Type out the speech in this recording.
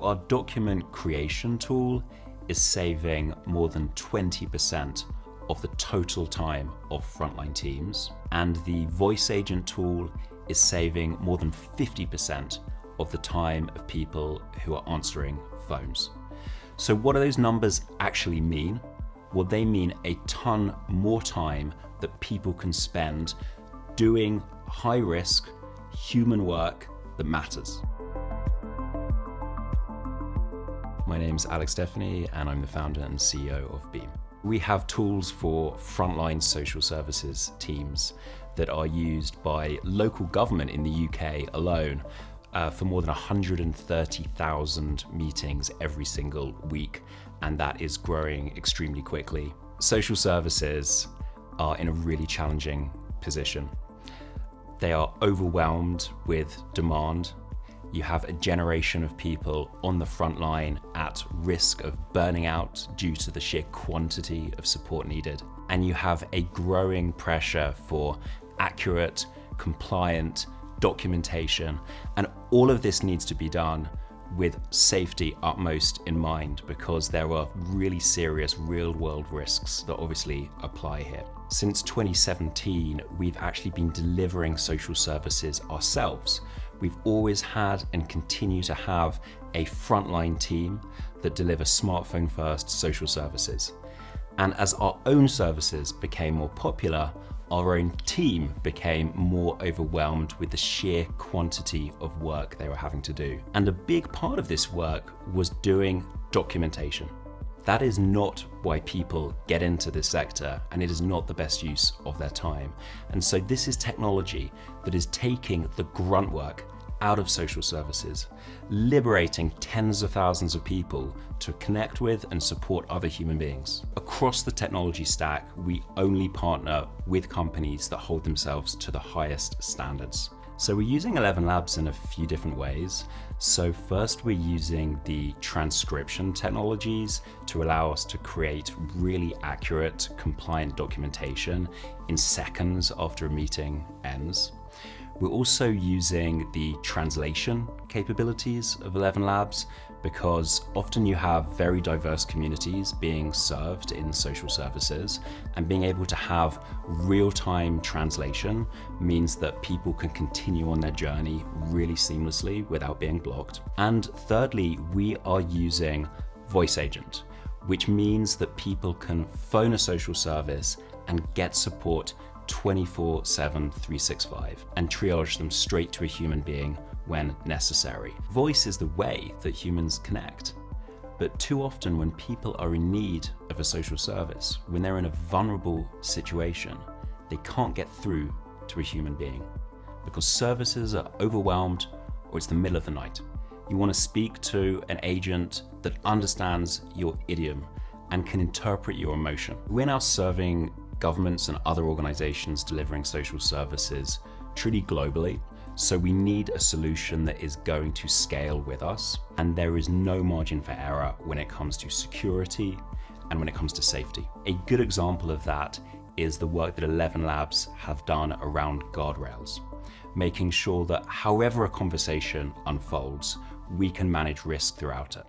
our document creation tool is saving more than 20% of the total time of frontline teams, and the voice agent tool is saving more than 50% of the time of people who are answering phones. So what do those numbers actually mean? Well, they mean a ton more time that people can spend doing high-risk human work that matters. My name's Stephany, and I'm the founder and CEO of Beam. We have tools for frontline social services teams that are used by local government in the UK alone for more than 130,000 meetings every single week, and that is growing extremely quickly. Social services are in a really challenging position. They are overwhelmed with demand. You have a generation of people on the front line at risk of burning out due to the sheer quantity of support needed. And you have a growing pressure for accurate, compliant documentation. And all of this needs to be done with safety utmost in mind, because there are really serious real-world risks that obviously apply here. Since 2017, we've actually been delivering social services ourselves. We've always had and continue to have a frontline team that deliver smartphone-first social services. And as our own services became more popular, our own team became more overwhelmed with the sheer quantity of work they were having to do. And a big part of this work was doing documentation. That is not why people get into this sector, and it is not the best use of their time. And so this is technology that is taking the grunt work out of social services, liberating tens of thousands of people to connect with and support other human beings. Across the technology stack, we only partner with companies that hold themselves to the highest standards. So we're using ElevenLabs in a few different ways. So first, we're using the transcription technologies to allow us to create really accurate, compliant documentation in seconds after a meeting ends. We're also using the translation capabilities of ElevenLabs, because often you have very diverse communities being served in social services, and being able to have real-time translation means that people can continue on their journey really seamlessly without being blocked. And thirdly, we are using voice agent, which means that people can phone a social service and get support 24/7, 365, and triage them straight to a human being when necessary. Voice is the way that humans connect. But too often when people are in need of a social service, when they're in a vulnerable situation, they can't get through to a human being because services are overwhelmed or it's the middle of the night. You want to speak to an agent that understands your idiom and can interpret your emotion. We're now serving governments and other organizations delivering social services truly globally. So we need a solution that is going to scale with us, and there is no margin for error when it comes to security and when it comes to safety. A good example of that is the work that ElevenLabs have done around guardrails, making sure that however a conversation unfolds, we can manage risk throughout it.